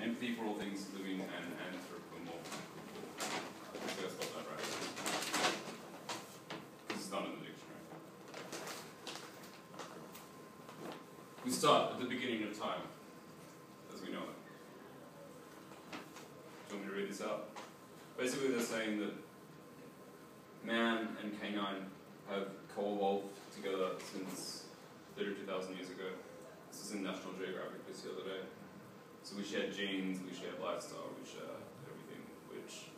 empathy for all things living and anthropomorphical. I think I spelled that right. Because it's not in the dictionary. We start at the beginning of time, as we know it. Do you want me to read this out? Basically, they're saying that man and canine have co-evolved together since 32,000 years ago. This is in National Geographic just the other day. So we share genes, we share lifestyle, we share everything, which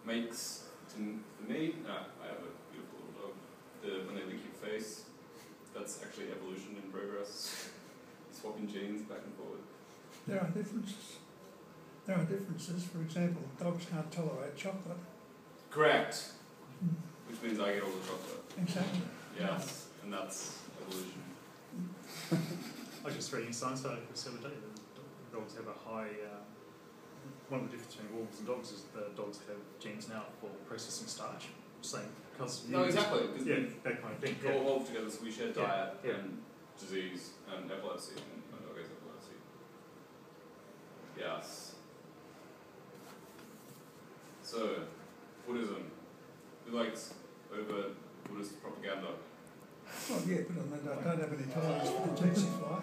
makes, for me, I have a beautiful little dog. When they lick your face, that's actually evolution in progress. Swapping genes back and forward. There are differences. There are differences. For example, dogs can't tolerate chocolate. Correct. Which means I get all the chocolate. Exactly. Yes, and that's evolution. I was just reading a science article the other day that dogs have a high. One of the differences between wolves and dogs is that dogs have genes now for processing starch. Saying because no, exactly. Yeah, that kind of thing. We co-evolve together, so we share diet yeah. and disease and epilepsy, and my dog has epilepsy. Yes. So, Buddhism. Who likes overt Buddhist propaganda? Well, yeah, but I don't have any tolerance for the tsetse fly.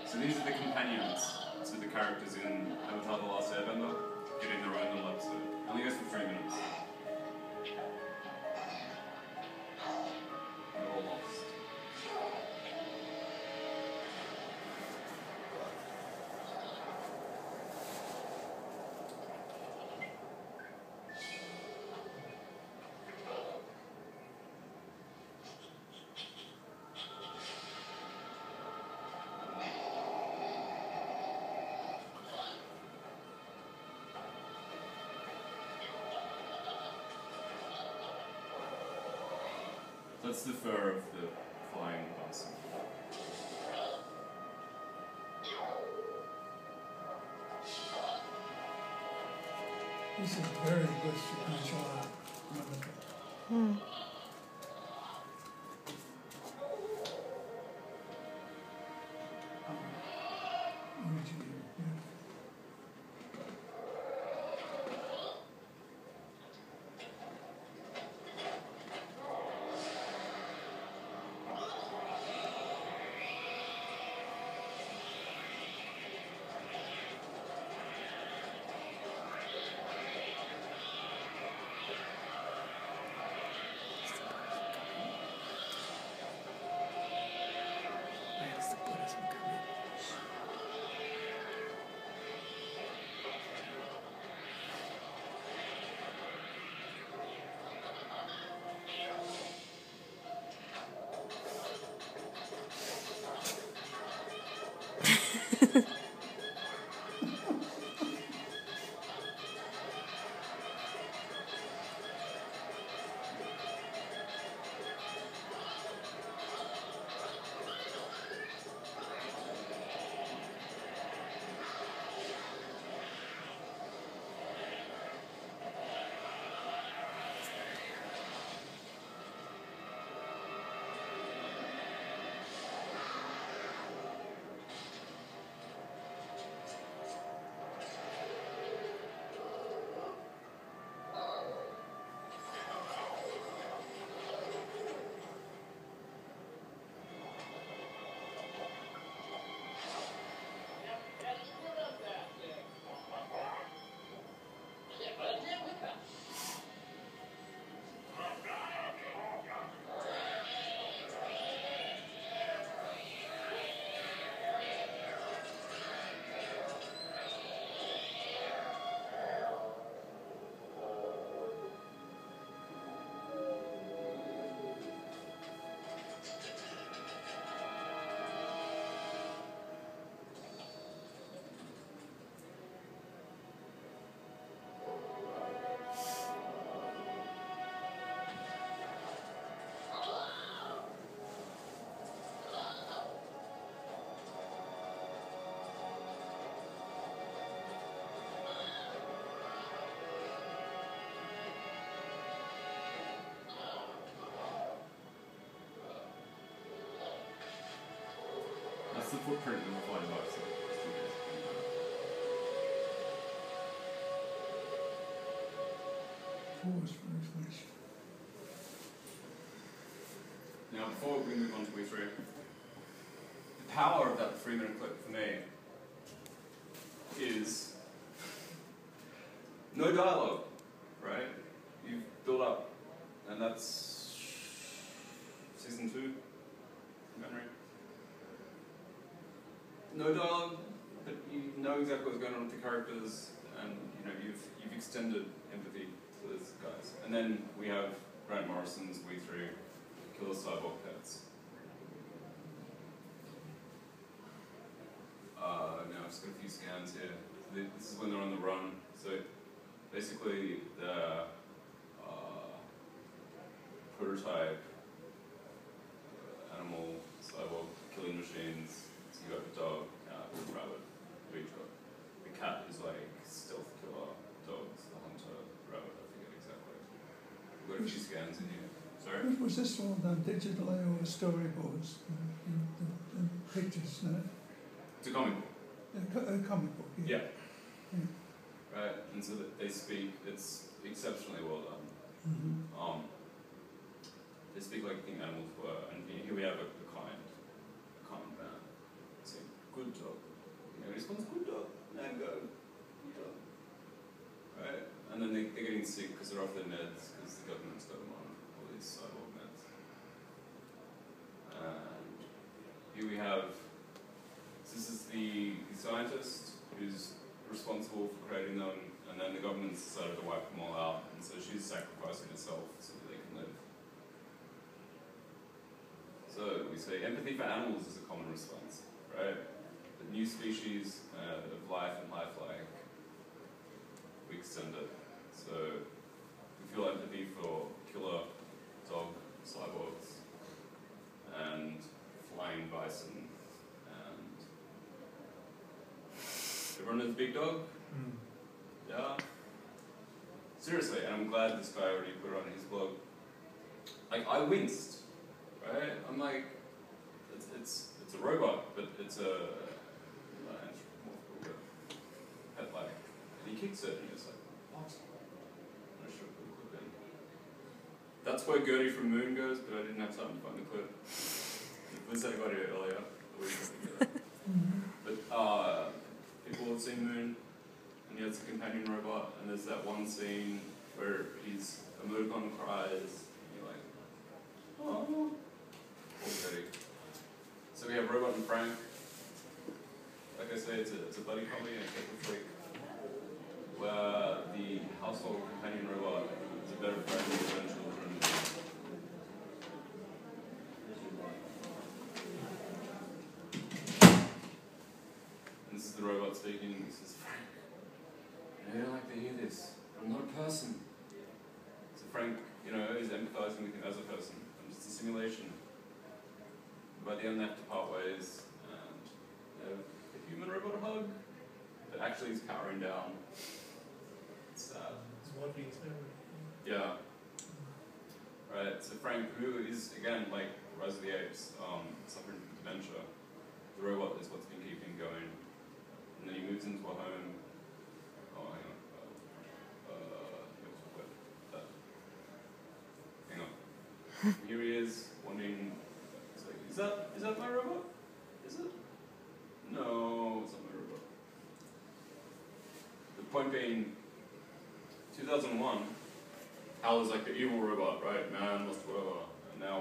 So these are the companions. So the characters in Avatar: The Last Airbender getting their own little episode. Only goes for 3 minutes. They're all lost. That's the fur of the flying person. This is very good martial art. Wonderful. footprint of a flying bison. Pause for information. Now, before we move on to E3, the power of that 3-minute clip for me is no dialogue, right? You've built up, and that's season 2, from memory. No dialogue, but you know exactly what's going on with the characters, and you've extended empathy to those guys. And then we have Grant Morrison's We Through Killer Cyborg Pets. Now I've just got a few scans here. This is when they're on the run. So basically the prototype animal cyborg killing machines. So you got the dog, cat, rabbit, each got. The cat is like stealth killer, dogs, the hunter, rabbit, I forget exactly. We've got a few scans in here. Sorry? Was this all done digitally or storyboards? The pictures, no? It's a comic book. A comic book, yeah. Yeah. Right, and so that they speak, it's exceptionally well done. Mm-hmm. They speak like the animals were, and here we have a kind man. Saying, good dog. He responds, good dog, now go. Good dog. Right? And then they're getting sick because they're off their meds, because the government's got them on all these cyborg meds. And here we have, this is the scientist who's responsible for creating them, and then the government's decided to wipe them all out, and so she's sacrificing herself so that they can live. So we say empathy for animals is a common response, right? The new species of life and lifelike, we extend it. So we feel empathy for killer dog cyborgs and flying bison and everyone knows Big Dog? Yeah. Seriously, and I'm glad this guy already put it on his blog. Like, I winced, right? I'm like, it's a robot, but it's a anthropomorphical pet-like. And he kicks it, and he's like, what? I'm not sure if we'll clip in. That's where Gertie from Moon goes, but I didn't have time to find the clip. Liz said I got it earlier. But people have seen Moon, and he has a companion robot, and there's that one scene where his emoticon cries, and you're like, oh, already. So we have Robot and Frank. Like I say, it's a buddy comedy and a cake flick, where the household companion robot is a better friend than his own children. And this is the robot speaking. This is Frank. I don't like to hear this. I'm not a person. So Frank, is empathizing with him as a person. I'm just a simulation. By the end, they have to part ways, and the human robot a hug, but actually he's powering down. It's sad. It's wiping his memory. Yeah. Right. So Frank, who is again like Rise of the Apes, suffering from dementia. The robot is what's been keeping him going, and then he moves into a home. Oh, hang on. Hang on. Here he is, wanting. Is that my robot? Is it? No, it's not my robot. The point being, 2001, Hal is like the evil robot, right? Man lost whatever. And now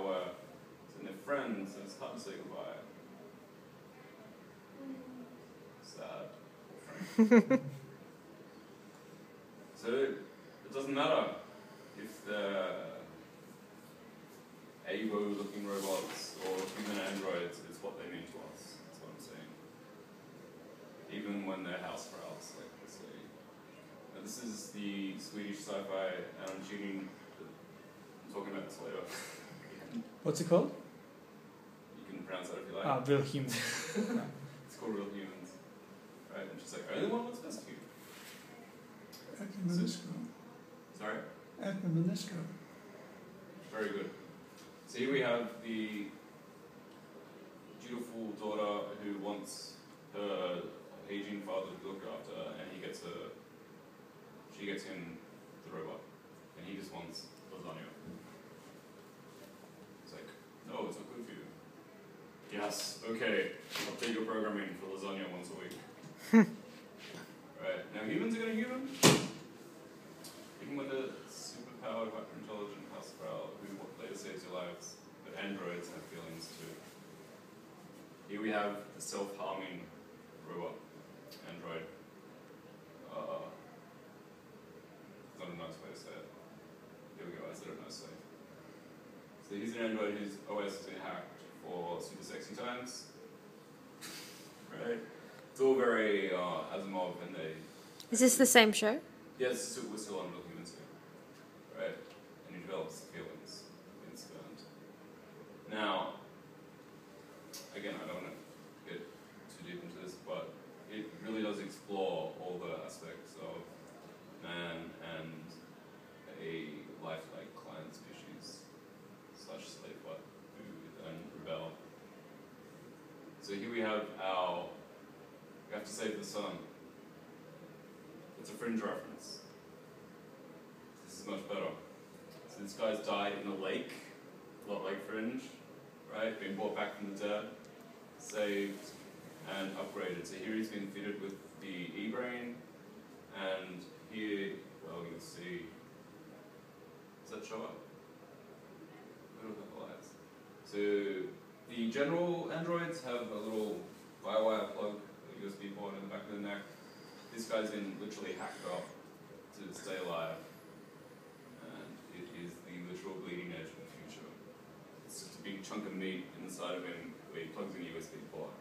and they're friends, and it's hard to say goodbye. Sad. So it doesn't matter if the Avo-looking robots or human androids, it's what they mean to us. That's what I'm saying. Even when they're house crowds, like this lady. Now this is the Swedish sci-fi, and I'm cheating. I'm talking about this later. What's it called? You can pronounce that if you like. Real Human. It's called Real Humans. Right? And she's like, only one what's best for you. Ecumenico. Sorry? Ecumenico. Very good. So here we have the. Do you dutiful daughter who wants her aging father to look after, and she gets him the robot, and he just wants lasagna. It's like, no, it's not good for you. Yes, okay, I'll take your programming for lasagna once a week. Right, now humans are gonna human. Even with a superpowered, hyper-intelligent house prowl who later saves your lives, but androids have feelings too. Here we have the self-harming robot, android. Not a nice way to say it. Here we go, I said it nicely. So he's an android whose OS has been hacked for super sexy times. Right? It's all very Asimov, and they... Is this the same show? Yes, we're still on Real Humans here. Right? And he develops feelings in Spurned. Now, again, I don't want to get too deep into this, but it really does explore all the aspects of man and a lifelike client species / slave bot who then rebel. So here we have we have to save the sun. It's a Fringe reference. This is much better. So this guy's died in a lake, a lot like Fringe, right? Being brought back from the dead, saved, and upgraded. So here he's been fitted with the E-brain, and here, well, you'll see. Does that show up? Where do the lights? So the general androids have a little firewire plug, a USB port in the back of the neck. This guy's been literally hacked up to stay alive, and it is the literal bleeding edge of the future. It's just a big chunk of meat inside of him where he plugs in a USB port.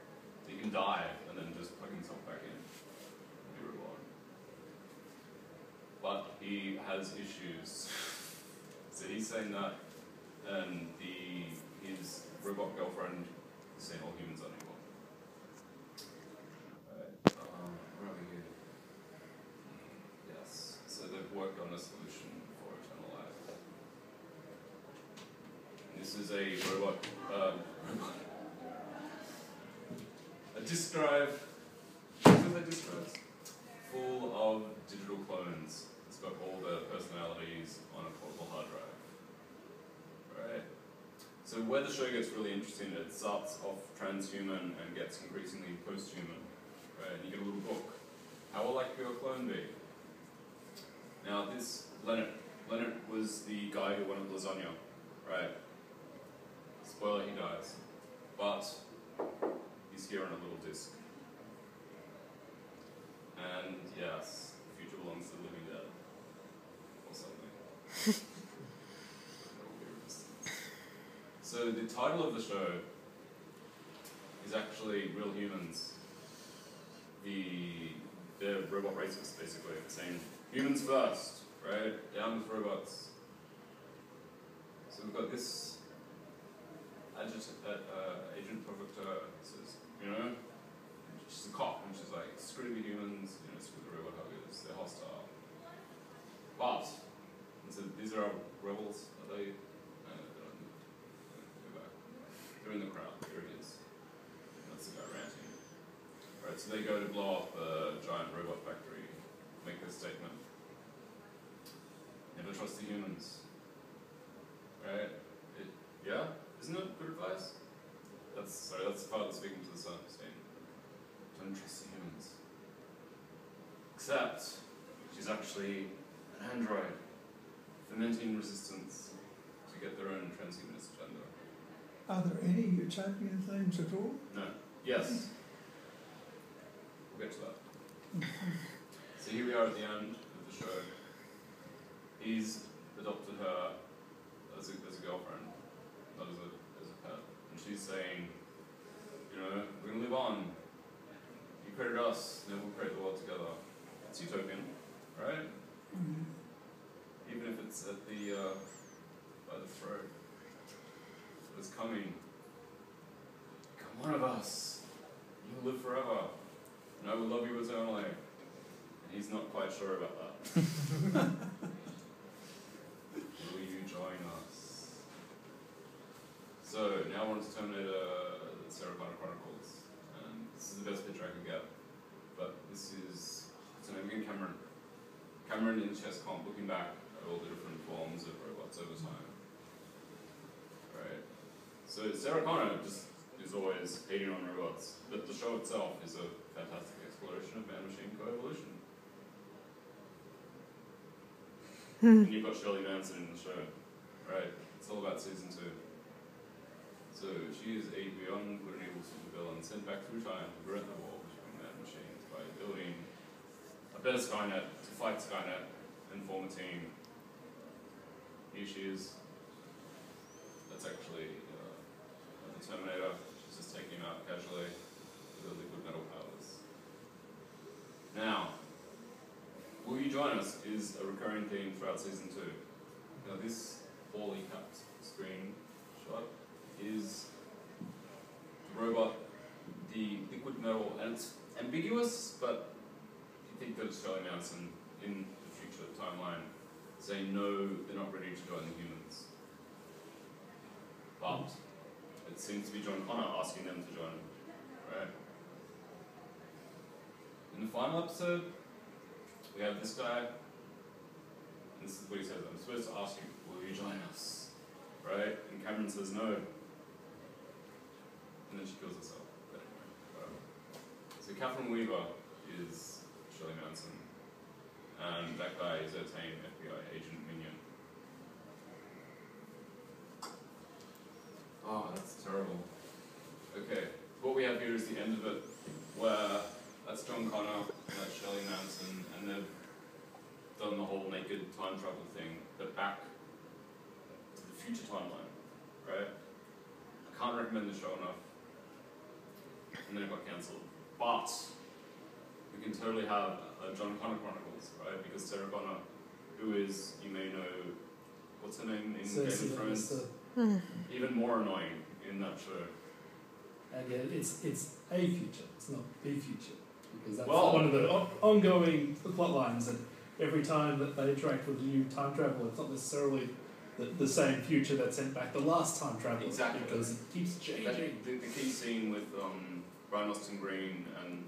So he can die and then just plug himself back in and be reborn. But he has issues. So he's saying that, and his robot girlfriend is saying all humans are equal. Where are we here? Yes. So they've worked on a solution for eternal life. And this is a robot. A disk drive. What is that disk drive? Full of digital clones. It's got all the personalities on a portable hard drive. Right? So where the show gets really interesting, it starts off transhuman and gets increasingly post-human. Right? And you get a little book. How will like your clone be? Now this, Leonard was the guy who wanted lasagna. Right? Spoiler, he dies. But he's here on a little disc. And yes, the future belongs to the living dead. Or something. So the title of the show is actually Real Humans. They're robot racists, basically, saying humans first, right? Down with robots. So we've got this agent provocateur says, she's a cop, and she's like, screw the humans, screw the robot huggers, they're hostile. But, so these are our rebels, are they? Go back. They're in the crowd, here it is. That's the guy ranting. Right, so they go to blow up a giant robot factory, make this statement. Never trust the humans. Right? Yeah? Isn't it good advice? That's the father speaking to the son, saying, don't trust the humans. Except, she's actually an android, fermenting resistance to get their own transhumanist agenda. Are there any utopian themes at all? No. Yes. We'll get to that. So here we are at the end of the show. He's adopted her as a girlfriend, not as a pet. And she's saying, we're going to live on. You created us, then we'll create the world together. It's utopian, right? Mm. Even if it's at by the throat. But it's coming. Come one of us. You'll live forever. And I will love you eternally. And he's not quite sure about that. Will you join us? So now we're on to Terminator, the Sarah Connor Cameron in the chess comp looking back at all the different forms of robots over time. Right? So Sarah Connor just is always hating on robots, but the show itself is a fantastic exploration of man-machine coevolution. And you've got Shirley Manson in the show, right? It's all about season 2. So she is a beyond good and evil supervillain sent back through time to prevent the war between man and machines by building a better Skynet to fight Skynet and form a team. Here she is. That's actually the Terminator. She's just taking him out casually with her liquid metal powers. Now, will you join us is a recurring theme throughout season 2. Now this poorly cut screenshot is the robot, the liquid metal, and it's ambiguous, but if you think that it's Shirley Manson in the future timeline saying no, they're not ready to join the humans. But it seems to be John Connor asking them to join, right? In the final episode, we have this guy, and this is what he says: I'm supposed to ask you, will you join us? Right? And Cameron says no. And then she kills herself. But anyway, whatever. So Catherine Weaver is Shirley Manson, and that guy is her tame FBI agent minion. Oh, that's terrible. Okay, what we have here is the end of it, where that's John Connor, and that's Shirley Manson, and they've done the whole naked time travel thing, but back to the future timeline, right? I can't recommend the show enough. And then it got cancelled. But we can totally have a John Connor Chronicles, right? Because Sarah Connor, who is, you may know, what's her name in Game of Thrones? Even more annoying in that show. Again, it's a future, it's not the future. Because that's one of the ongoing plot lines that every time that they interact with a new time travel, it's not necessarily the same future that sent back the last time travel. Exactly. Because it keeps changing. The key scene with Brian Austin Green and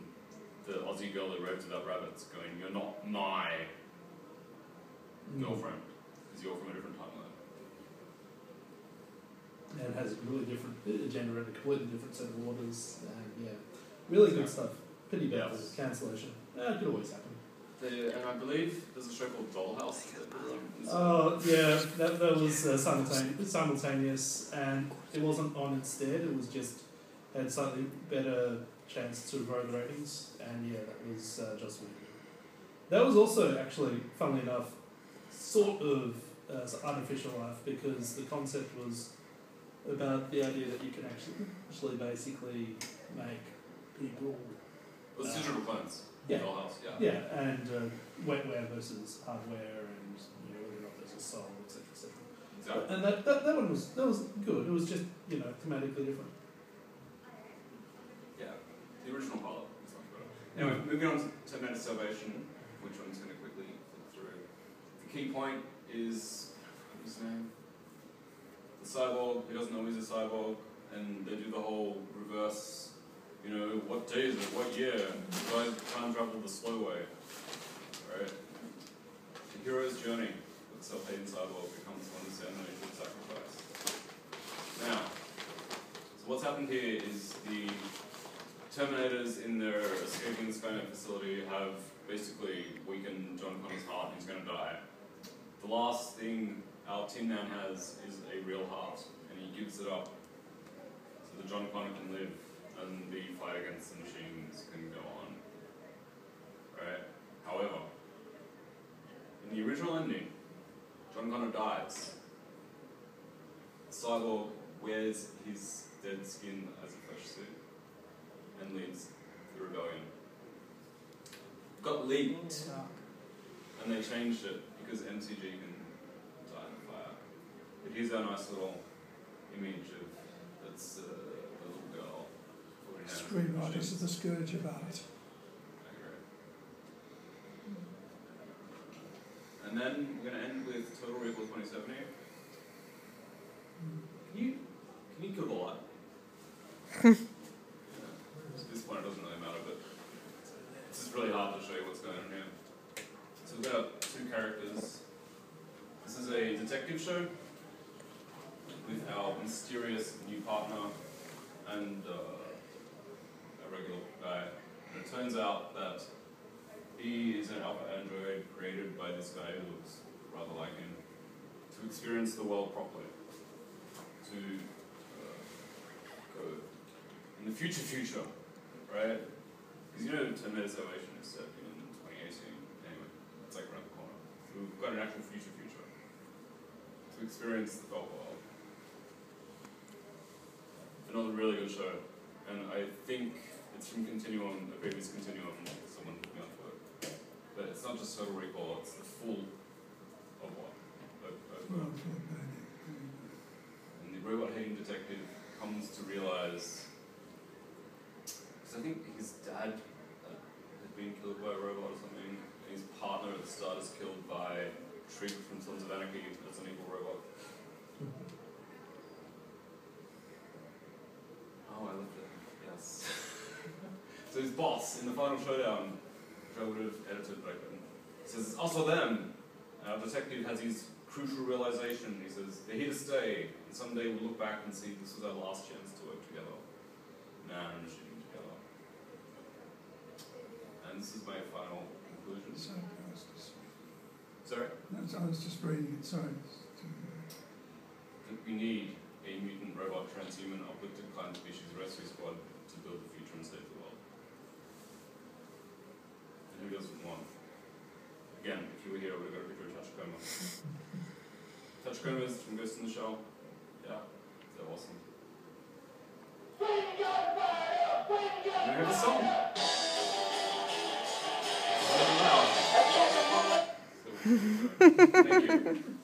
the Aussie girl that roasted up rabbits going, you're not my girlfriend, because you're from a different timeline. And it has a really different agenda and a completely different set of orders. Yeah, really good stuff. Pity bad for the cancellation. It could always happen. And I believe there's a show called Dollhouse. Oh, yeah, that was simultaneous, and it wasn't on instead, it was just had slightly better chance to grow the ratings, and yeah, that was just weird. That was also actually, funnily enough, sort of artificial life, because the concept was about the idea that you can actually basically make people... It was digital clones. Yeah. Dollhouse, yeah. Yeah, and wetware versus hardware, and whether or not there's a soul, etc., etc. Exactly. And that one was good. It was just thematically different. Yeah, the original pilot is much better. Anyway, moving on to Terminator Salvation, which I'm just going to quickly flip through. The key point is, what's his name? The cyborg. He doesn't know he's a cyborg, and they do the whole reverse. What day is it? What year? Do I time travel the slow way? Right? The hero's journey with self-hating cyborg becomes one of the nature of sacrifice. Now, so what's happened here is the Terminators in their escaping the Skynet facility have basically weakened John Connor's heart and he's going to die. The last thing our Tin Man has is a real heart, and he gives it up so that John Connor can live and the fight against the machines can go on. Right? However, in the original ending, John Connor dies. The cyborg wears his dead skin as a flesh suit and leads the rebellion. Got leaked, and they changed it because MCG can die in the fire. But here's our nice little image of that's a little girl. Screenwriters are the scourge of art. And then we're going to end with Total Recall 2070. Can you kill the light? At this point it doesn't really matter, but this is really hard to show you what's going on here. So we've got two detective show with our mysterious new partner and a regular guy. And it turns out that he is an alpha android created by this guy who looks rather like him to experience the world properly. To go in the future, right? Because you know Terminator Salvation is set in 2018. Anyway, it's like around the corner. So we've got an actual future to experience the felt world. Another really good show, and I think it's from Continuum, the previous Continuum. Someone put me up for it, but it's not just Total Recall; it's the full of what. And the robot-hating detective comes to realize, because I think his dad had been killed by a robot or something, and his partner at the start is killed by Trig from Sons of Anarchy as an evil robot. Oh, I loved it. Yes. So his boss in the final showdown, which I would have edited but I couldn't, says it's also them. Our detective has his crucial realization. He says they're here to stay, and someday we'll look back and see this was our last chance to work together. Man and machine together. And this is my final conclusion. Sorry? No, I was just reading it, sorry. That we need a mutant robot transhuman uplifted clan species rescue squad to build the future and save the world. And who doesn't want? Again, if you were here, I would have got a picture of Tachikoma. Tachikomas from Ghost in the Shell. Yeah, they're awesome. And we have a song. It's very loud. So, thank you.